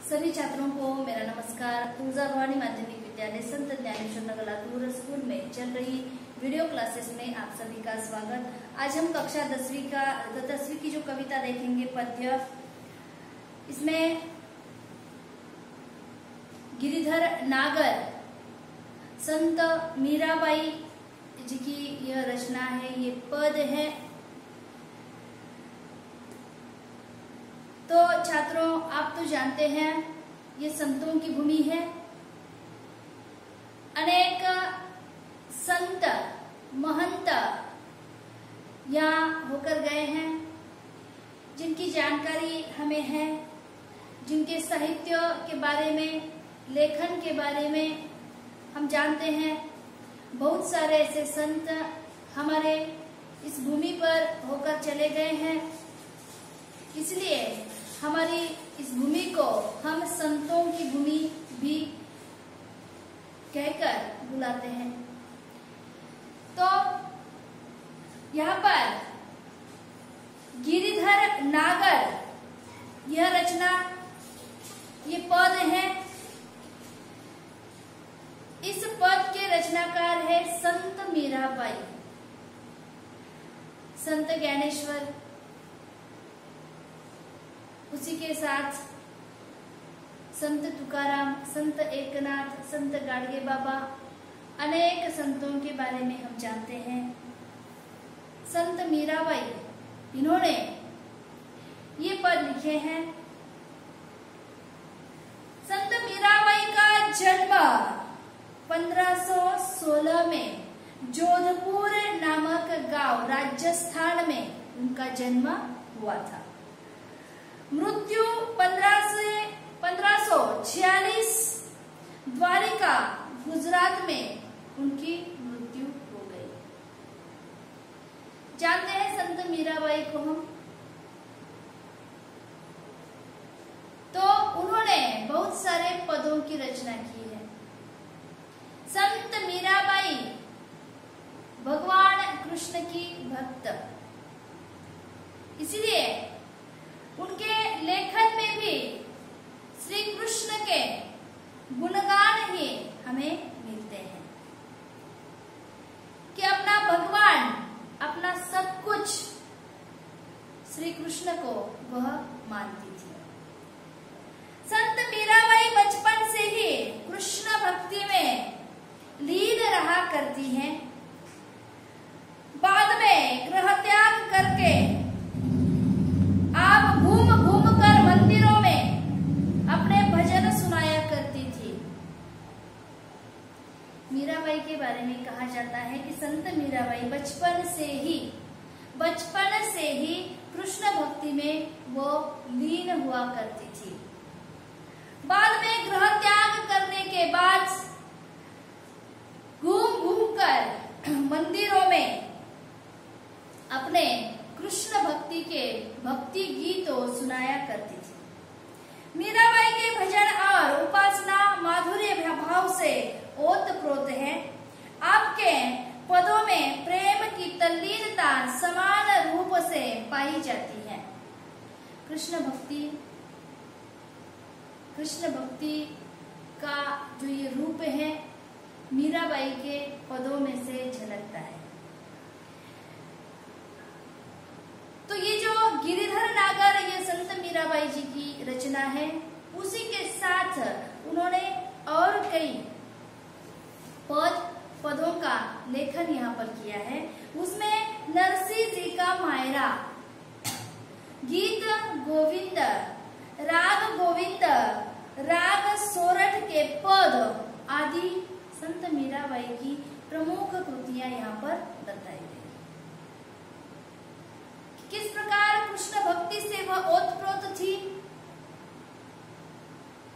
सभी छात्रों को मेरा नमस्कार। तुलजा भवानी माध्यमिक विद्यालय संत ज्ञानेश्वर नगर लातूर स्कूल में चल रही वीडियो क्लासेस में आप सभी का स्वागत। आज हम कक्षा 10वीं की जो कविता देखेंगे पद्य, इसमें गिरिधर नागर संत मीराबाई जी की यह रचना है, ये पद है। तो छात्रों, आप तो जानते हैं ये संतों की भूमि है। अनेक संत महंत यहाँ होकर गए हैं, जिनकी जानकारी हमें है, जिनके साहित्य के बारे में, लेखन के बारे में हम जानते हैं। बहुत सारे ऐसे संत हमारे इस भूमि पर होकर चले गए हैं, इसलिए हमारी इस भूमि को हम संतों की भूमि भी कहकर बुलाते हैं। तो यहाँ पर गिरिधर नागर यह रचना, ये पद है। इस पद के रचनाकार है संत मीराबाई, संत ज्ञानेश्वर, उसी के साथ संत तुकाराम, संत एकनाथ, संत गाडगे बाबा, अनेक संतों के बारे में हम जानते हैं। संत मीराबाई, इन्होंने ये पद लिखे हैं। संत मीराबाई का जन्म 1516 में जोधपुर नामक गांव राजस्थान में उनका जन्म हुआ था। मृत्यु 1546 द्वारिका गुजरात में उनकी मृत्यु हो गई। जानते हैं संत मीराबाई को हम, तो उन्होंने बहुत सारे पदों की रचना की है। संत मीराबाई भगवान कृष्ण की भक्त, इसलिए उनके लेखन में भी श्री कृष्ण के गुणगान ही हमें मिलते हैं कि अपना भगवान, अपना सब कुछ श्री कृष्ण को वह मानती थी। संत मीराबाई बचपन से ही कृष्ण भक्ति में लीन रहा करती हैं। बाद में गृह त्याग करके आप घूम घूम कर मंदिरों में अपने भजन सुनाया करती थी। मीराबाई के बारे में कहा जाता है कि संत मीराबाई बचपन से ही कृष्ण भक्ति में वो लीन हुआ करती थी। बाद में गृह त्याग करने के बाद घूम घूम कर मंदिरों में अपने कृष्ण भक्ति के भक्ति गीतों सुनाया करती थी। मीराबाई के भजन और उपासना माधुर्य भाव से ओतप्रोत है। आपके पदों में प्रेम की तल्लीनता समान रूप से पाई जाती है। कृष्ण भक्ति का जो ये रूप है, मीराबाई के पदों में से झलकता है। तो ये जो गिरिधर नागर, ये संत मीराबाई जी की रचना है। उसी के साथ उन्होंने और कई पदों का लेखन यहाँ पर किया है। उसमें नरसिंह जी का मायरा, गीत गोविंद, राग सोरठ के पद आदि संत मीराबाई की प्रमुख कृतियां यहाँ पर बताई गई। किस प्रकार कृष्ण भक्ति से वह ओतप्रोत थी।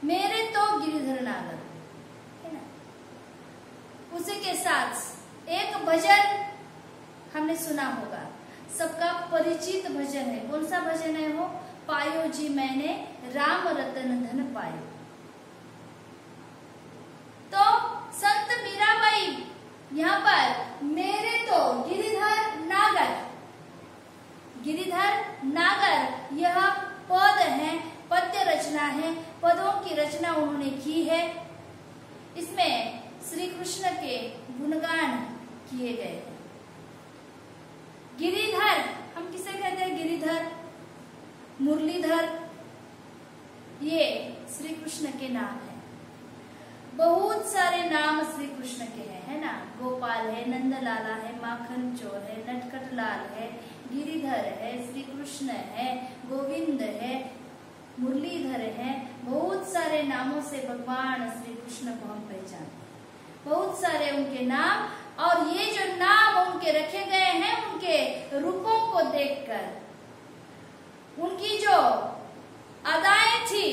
मेरे तो गिरिधर नागर, है ना। उसी के साथ एक भजन हमने सुना होगा, सबका परिचित भजन है। कौन सा भजन है वो? पायो जी मैंने राम रतन धन पायो। तो संत मीराबाई यहाँ पर मेरे तो गिरिधर नागर यह पद है, पद्य पद्य रचना है, पदों की रचना उन्होंने की है। इसमें श्री कृष्ण के गुणगान किए गए हैं। गिरिधर, हम किसे कहते हैं? गिरिधर, मुरलीधर, ये श्री कृष्ण के नाम है। बहुत सारे नाम श्री कृष्ण के हैं, है ना। गोपाल है, नंदलाला है, माखन चोर है, नटखटलाल है, गिरिधर है, श्री कृष्ण है, गोविंद है, मुरलीधर है। बहुत सारे नामों से भगवान श्री कृष्ण को हम पहचानते हैं। बहुत सारे उनके नाम, और ये जो नाम उनके रखे गए हैं, उनके रूपों को देखकर, उनकी जो अदाएं थी,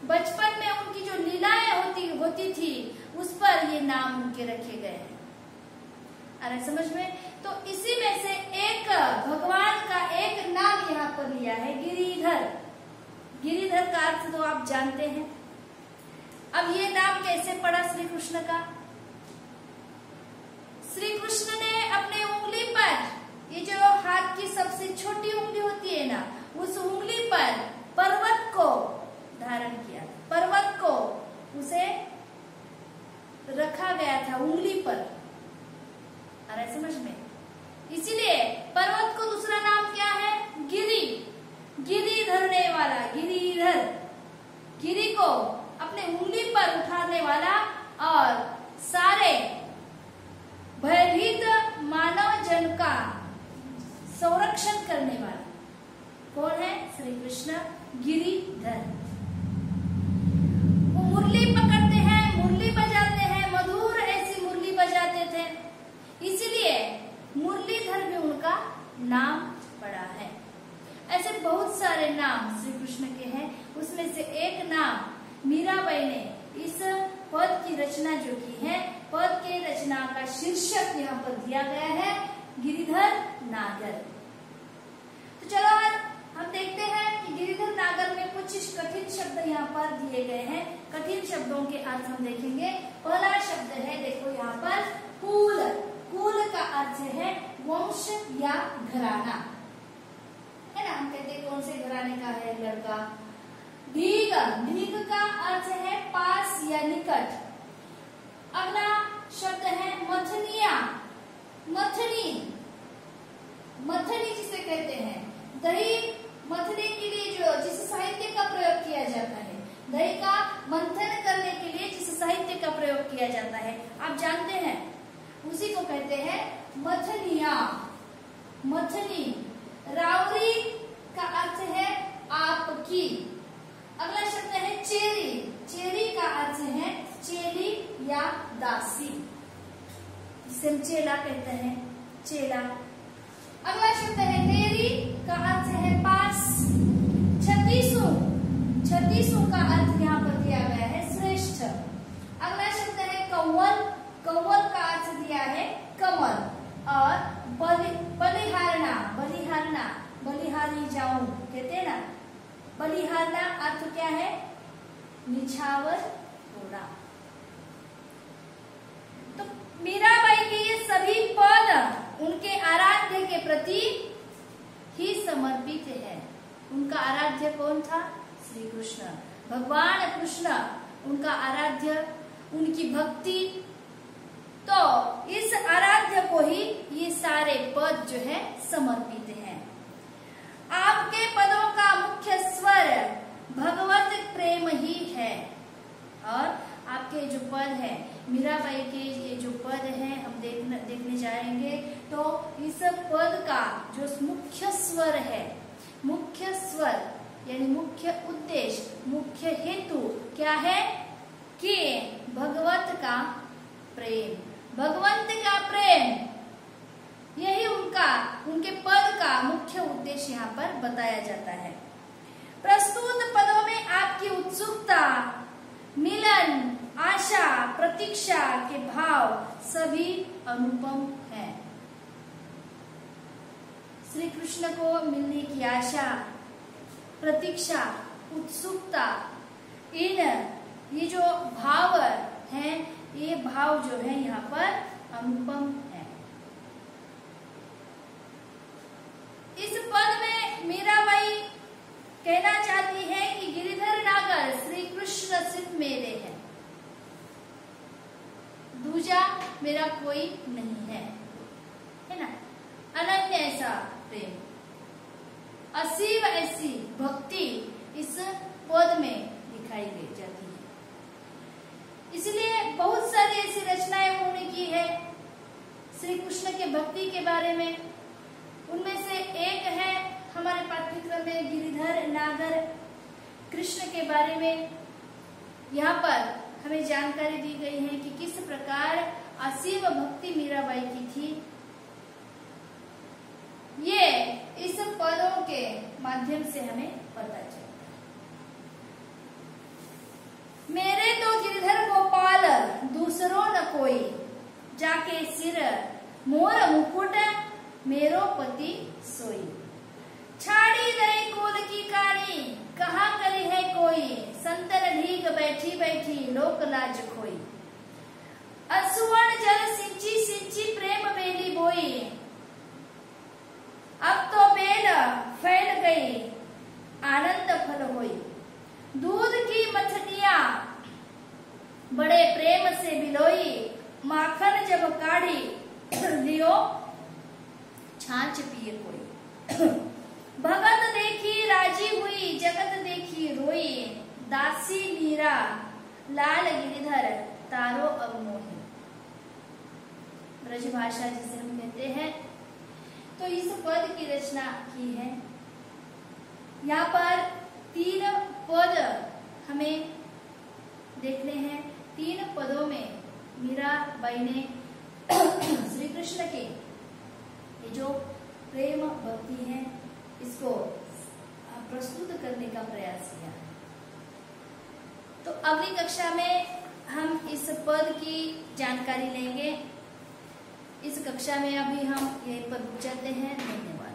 बचपन में उनकी जो लीलाएं होती थी, उस पर ये नाम उनके रखे गए हैं। आ रहा समझ में? तो इसी में से एक भगवान का एक नाम यहाँ पर लिया है, गिरिधर। गिरिधर का अर्थ तो आप जानते हैं। अब ये नाम कैसे पड़ा श्री कृष्ण का? श्री कृष्ण ने अपने उंगली पर, ये जो हाथ की सबसे छोटी उंगली होती है ना, उस उंगली पर पर्वत को धारण किया। पर्वत को उसे रखा गया था उंगली पर। आ रहा है समझ में? इसीलिए पर्वत को दूसरा नाम क्या है? गिरि। गिरि धरने वाला, गिरिधर। गिरि को अपने उंगली पर उठाने वाला और सारे भयभीत मानव जन का संरक्षण करने वाला कौन है? श्री कृष्ण गिरिधर। वो मुरली पकड़ते हैं, मुरली बजाते हैं, मधुर ऐसी मुरली बजाते थे, इसीलिए मुरलीधर भी उनका नाम पड़ा है। ऐसे बहुत सारे नाम श्री कृष्ण के हैं। उसमें से एक नाम मीराबाई ने इस पद की रचना जो की है, पद के रचना का शीर्षक यहाँ पर दिया गया है, गिरिधर नागर। तो चलो हम देखते हैं कि गिरिधर नागर में कुछ कठिन शब्द यहाँ पर दिए गए हैं। कठिन शब्दों के अर्थ हम देखेंगे। पहला शब्द है, देखो यहाँ पर, कुल। कुल का अर्थ है वंश या घराना, है ना। हम कहते हैं कौन से घराने का है लड़का। ढीग, ढीग का अर्थ है पास या निकट। अगला शब्द है मथनिया। मथनी, मथनी जिसे कहते हैं, दही मथने के लिए जो जिस साहित्य का प्रयोग किया जाता है, दही का मंथन करने के लिए जिस साहित्य का प्रयोग किया जाता है, आप जानते हैं, उसी को कहते हैं मथनिया। मथनी। रावरी का अर्थ है आपकी। अगला शब्द है चेरी। चेरी का अर्थ है चेली या दासी, जिसे हम चेला कहते हैं, चेला। अगला शब्द है तेरी का अर्थ है पास। छत्तीसू, छत्तीसू का अर्थ यहाँ पर दिया गया है श्रेष्ठ। अगला शब्द है कौवल। कौवल का अर्थ दिया है कमल। और बलिहारना, बलिहारना, बलिहारी जाऊं कहते हैं ना, बलिहारना अर्थ क्या है? निछावर होना। तो मीराबाई के ये सभी पद उनके आराध्य के प्रति ही समर्पित है। उनका आराध्य कौन था? श्री कृष्ण, भगवान कृष्ण उनका आराध्य, उनकी भक्ति। तो इस आराध्य को ही ये सारे पद जो है समर्पित हैं। आपके पदों का मुख्य स्वर भगवत प्रेम ही है। और आपके जो पद है, मीराबाई के ये जो पद है, हम देखने जाएंगे। तो इस पद का जो मुख्य स्वर है, मुख्य स्वर यानी मुख्य उद्देश्य, मुख्य हेतु क्या है? कि भगवत का प्रेम, भगवंत का प्रेम, यही उनके पद का मुख्य उद्देश्य यहाँ पर बताया जाता है। प्रस्तुत पदों में आपकी उत्सुकता, मिलन, आशा, प्रतीक्षा के भाव सभी अनुपम हैं। श्री कृष्ण को मिलने की आशा, प्रतीक्षा, उत्सुकता, ये जो भाव हैं, ये भाव जो है यहाँ पर अनुपम है। इस पद में मीराबाई कहना चाहती है कि कृष्ण सिर्फ मेरे हैं, दूजा मेरा कोई नहीं है ना। अनन्य ऐसा प्रेम, असीम ऐसी भक्ति इस पद में दिखाई दे जाती है। इसलिए बहुत सारी ऐसी रचनाएं उन्होंने की है श्री कृष्ण के भक्ति के बारे में। उनमें से एक है हमारे पाठ्यक्रम में गिरिधर नागर कृष्ण के बारे में। यहाँ पर हमें जानकारी दी गई है कि किस प्रकार असीम भक्ति मीराबाई की थी। ये इस पदों के माध्यम से हमें पता चलता है। मेरे तो गिरधर गोपाल दूसरों न कोई, जाके सिर मोर मुकुट मेरो पति सोई। छाड़ी दई कोल की कानी, कहाँ करी है कोई, संतन ढीक बैठी बैठी लोक लाज खोई। असुवन जल सिंची सिंची प्रेम बेली बोई, अब तो बेल फैल गई आनंद फल होई। दूध की मथनिया बड़े प्रेम से बिलोई, माखन जब काढ़ी लियो छाछ पिए कोई। भगत देखी राजी हुई, जगत देखी रोई, दासी मीरा लाल गिरिधर तारो अब मोही। ब्रज भाषा जिसे हम कहते हैं, तो इस पद की रचना की है। यहाँ पर 3 पद हमें देखने हैं। 3 पदों में मीराबाई ने श्री कृष्ण के ये जो प्रेम भक्ति है इसको प्रस्तुत करने का प्रयास किया। तो अगली कक्षा में हम इस पद की जानकारी लेंगे। इस कक्षा में अभी हम यहीं पर रुक जाते हैं। धन्यवाद।